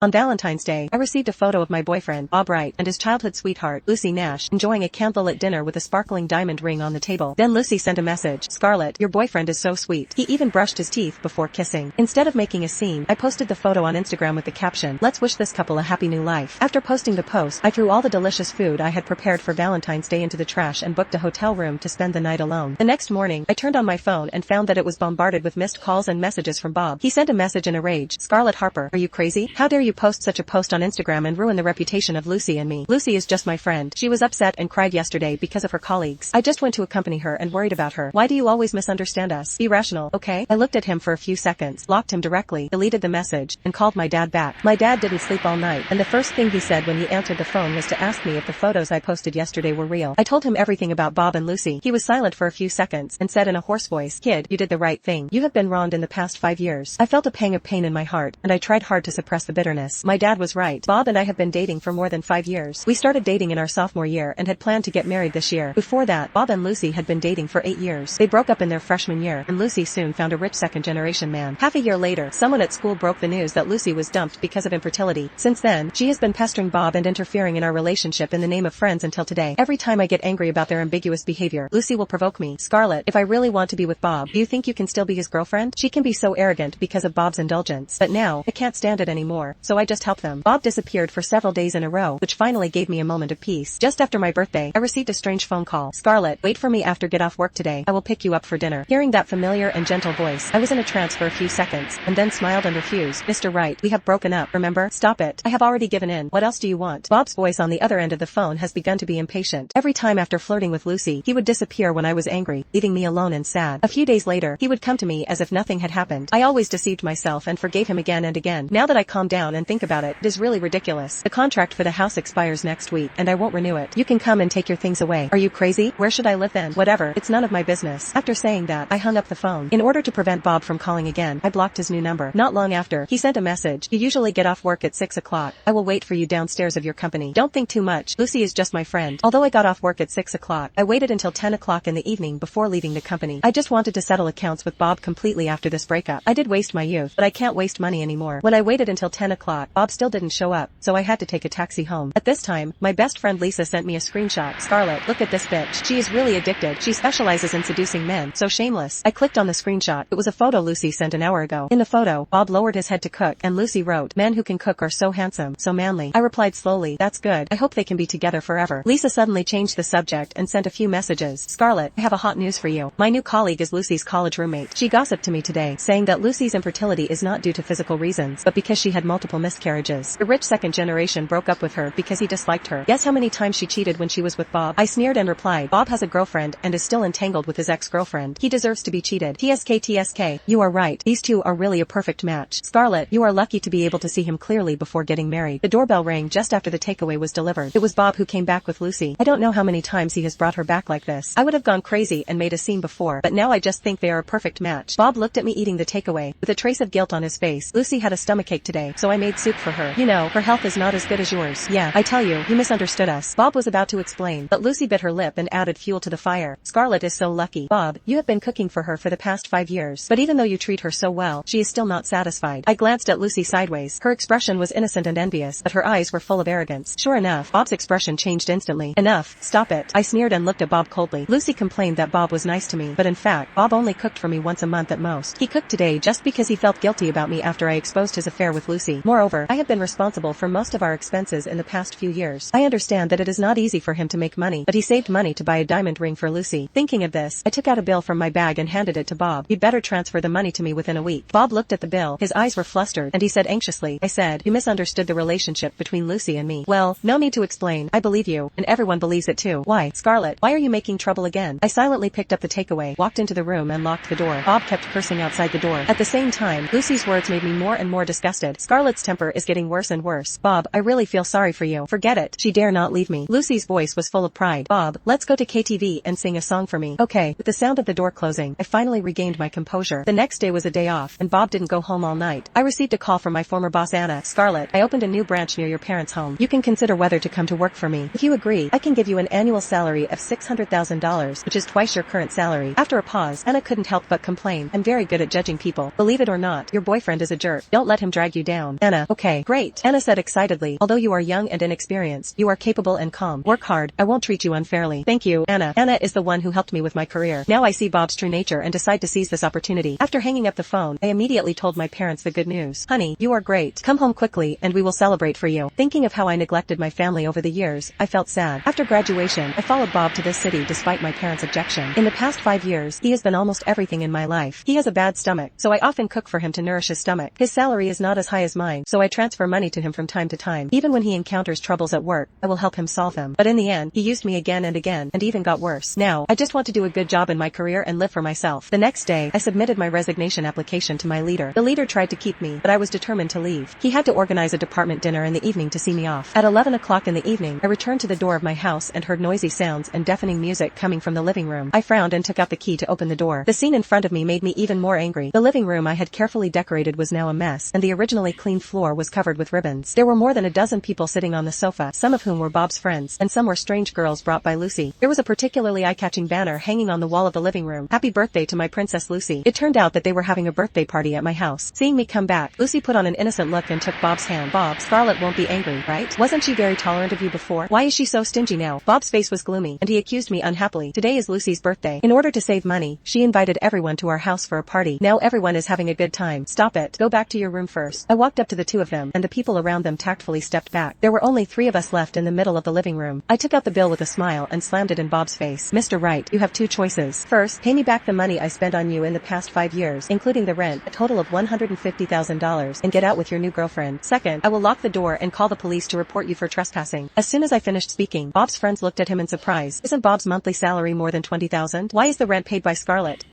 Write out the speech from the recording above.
On Valentine's Day, I received a photo of my boyfriend, Bob Wright, and his childhood sweetheart, Lucy Nash, enjoying a candlelit dinner with a sparkling diamond ring on the table. Then Lucy sent a message, "Scarlett, your boyfriend is so sweet. He even brushed his teeth before kissing." Instead of making a scene, I posted the photo on Instagram with the caption, "Let's wish this couple a happy new life." After posting the post, I threw all the delicious food I had prepared for Valentine's Day into the trash and booked a hotel room to spend the night alone. The next morning, I turned on my phone and found that it was bombarded with missed calls and messages from Bob. He sent a message in a rage, "Scarlett Harper, are you crazy? How dare you post such a post on Instagram and ruin the reputation of Lucy and me? Lucy is just my friend. She was upset and cried yesterday because of her colleagues. I just went to accompany her and worried about her. Why do you always misunderstand us? Be rational, okay?" I looked at him for a few seconds, blocked him directly, deleted the message, and called my dad back. My dad didn't sleep all night, and the first thing he said when he answered the phone was to ask me if the photos I posted yesterday were real. I told him everything about Bob and Lucy. He was silent for a few seconds and said in a hoarse voice, "Kid, you did the right thing. You have been wronged in the past 5 years." I felt a pang of pain in my heart, and I tried hard to suppress the bitterness. My dad was right. Bob and I have been dating for more than 5 years. We started dating in our sophomore year and had planned to get married this year. Before that, Bob and Lucy had been dating for 8 years. They broke up in their freshman year, and Lucy soon found a rich second-generation man. Half a year later, someone at school broke the news that Lucy was dumped because of infertility. Since then, she has been pestering Bob and interfering in our relationship in the name of friends until today. Every time I get angry about their ambiguous behavior, Lucy will provoke me. "Scarlett, if I really want to be with Bob, do you think you can still be his girlfriend? She can be so arrogant because of Bob's indulgence. But now, I can't stand it anymore, so I just help them." Bob disappeared for several days in a row, which finally gave me a moment of peace. Just after my birthday, I received a strange phone call. "Scarlett, wait for me after get off work today. I will pick you up for dinner." Hearing that familiar and gentle voice, I was in a trance for a few seconds, and then smiled and refused. "Mr. Wright, we have broken up, remember? Stop it. I have already given in. What else do you want?" Bob's voice on the other end of the phone has begun to be impatient. Every time after flirting with Lucy, he would disappear when I was angry, leaving me alone and sad. A few days later, he would come to me as if nothing had happened. I always deceived myself and forgave him again and again. Now that I calm down and think about it, it is really ridiculous. The contract for the house expires next week, and I won't renew it. "You can come and take your things away." "Are you crazy? Where should I live then?" "Whatever, it's none of my business." After saying that, I hung up the phone. In order to prevent Bob from calling again, I blocked his new number. Not long after, he sent a message, "You usually get off work at 6 o'clock. I will wait for you downstairs of your company. Don't think too much. Lucy is just my friend." Although I got off work at 6 o'clock, I waited until 10 o'clock in the evening before leaving the company. I just wanted to settle accounts with Bob completely after this breakup. I did waste my youth, but I can't waste money anymore. When I waited until 10 o'clock, Bob still didn't show up, so I had to take a taxi home. At this time, my best friend Lisa sent me a screenshot. "Scarlett, look at this bitch. She is really addicted. She specializes in seducing men. So shameless." I clicked on the screenshot. It was a photo Lucy sent an hour ago. In the photo, Bob lowered his head to cook, and Lucy wrote, "Men who can cook are so handsome, so manly." I replied slowly, "That's good. I hope they can be together forever." Lisa suddenly changed the subject and sent a few messages. "Scarlett, I have a hot news for you. My new colleague is Lucy's college roommate. She gossiped to me today, saying that Lucy's infertility is not due to physical reasons, but because she had multiple miscarriages. The rich second generation broke up with her because he disliked her. Guess how many times she cheated when she was with Bob?" I sneered and replied, "Bob has a girlfriend and is still entangled with his ex-girlfriend. He deserves to be cheated. TSK. You are right. These two are really a perfect match. Scarlett, you are lucky to be able to see him clearly before getting married." The doorbell rang just after the takeaway was delivered. It was Bob who came back with Lucy. I don't know how many times he has brought her back like this. I would have gone crazy and made a scene before, but now I just think they are a perfect match. Bob looked at me eating the takeaway, with a trace of guilt on his face. "Lucy had a stomachache today, so I made soup for her. You know, her health is not as good as yours." "Yeah, I tell you, you misunderstood us." Bob was about to explain, but Lucy bit her lip and added fuel to the fire. "Scarlett is so lucky. Bob, you have been cooking for her for the past 5 years, but even though you treat her so well, she is still not satisfied." I glanced at Lucy sideways. Her expression was innocent and envious, but her eyes were full of arrogance. Sure enough, Bob's expression changed instantly. "Enough, stop it." I sneered and looked at Bob coldly. Lucy complained that Bob was nice to me, but in fact, Bob only cooked for me once a month at most. He cooked today just because he felt guilty about me after I exposed his affair with Lucy. Moreover, I have been responsible for most of our expenses in the past few years. I understand that it is not easy for him to make money, but he saved money to buy a diamond ring for Lucy. Thinking of this, I took out a bill from my bag and handed it to Bob. "You'd better transfer the money to me within a week." Bob looked at the bill. His eyes were flustered, and he said anxiously, "I said, you misunderstood the relationship between Lucy and me." "Well, no need to explain. I believe you, and everyone believes it too." "Why, Scarlett, why are you making trouble again?" I silently picked up the takeaway, walked into the room and locked the door. Bob kept cursing outside the door. At the same time, Lucy's words made me more and more disgusted. Scarlett's temper is getting worse and worse. "Bob, I really feel sorry for you. Forget it. She dare not leave me." Lucy's voice was full of pride. "Bob, let's go to KTV and sing a song for me." "Okay." With the sound of the door closing, I finally regained my composure. The next day was a day off, and Bob didn't go home all night. I received a call from my former boss Anna. "Scarlett, I opened a new branch near your parents' home. You can consider whether to come to work for me. If you agree, I can give you an annual salary of $600,000, which is twice your current salary." After a pause, Anna couldn't help but complain, "I'm very good at judging people. Believe it or not, your boyfriend is a jerk. Don't let him drag you down." Anna. Okay, great, Anna said excitedly. Although you are young and inexperienced, you are capable and calm. Work hard. I won't treat you unfairly. Thank you, Anna. Anna is the one who helped me with my career. Now I see Bob's true nature and decide to seize this opportunity. After hanging up the phone, I immediately told my parents the good news. Honey, you are great. Come home quickly and we will celebrate for you. Thinking of how I neglected my family over the years, I felt sad. After graduation, I followed Bob to this city despite my parents' objection. In the past 5 years, he has been almost everything in my life. He has a bad stomach, so I often cook for him to nourish his stomach. His salary is not as high as mine, so I transfer money to him from time to time. Even when he encounters troubles at work, I will help him solve them. But in the end, he used me again and again, and even got worse. Now, I just want to do a good job in my career and live for myself. The next day, I submitted my resignation application to my leader. The leader tried to keep me, but I was determined to leave. He had to organize a department dinner in the evening to see me off. At 11 o'clock in the evening, I returned to the door of my house and heard noisy sounds and deafening music coming from the living room. I frowned and took out the key to open the door. The scene in front of me made me even more angry. The living room I had carefully decorated was now a mess, and the originally clean floor was covered with ribbons. There were more than a dozen people sitting on the sofa, some of whom were Bob's friends, and some were strange girls brought by Lucy. There was a particularly eye-catching banner hanging on the wall of the living room. Happy birthday to my Princess Lucy. It turned out that they were having a birthday party at my house. Seeing me come back, Lucy put on an innocent look and took Bob's hand. Bob, Scarlett won't be angry, right? Wasn't she very tolerant of you before? Why is she so stingy now? Bob's face was gloomy, and he accused me unhappily. Today is Lucy's birthday. In order to save money, she invited everyone to our house for a party. Now everyone is having a good time. Stop it. Go back to your room first. I walked up to the two of them, and the people around them tactfully stepped back. There were only 3 of us left in the middle of the living room. I took out the bill with a smile and slammed it in Bob's face. Mr. Wright, you have 2 choices. First, pay me back the money I spent on you in the past 5 years, including the rent, a total of $150,000, and get out with your new girlfriend. Second, I will lock the door and call the police to report you for trespassing. As soon as I finished speaking, Bob's friends looked at him in surprise. Isn't Bob's monthly salary more than $20,000? Why is the rent paid by Scarlett?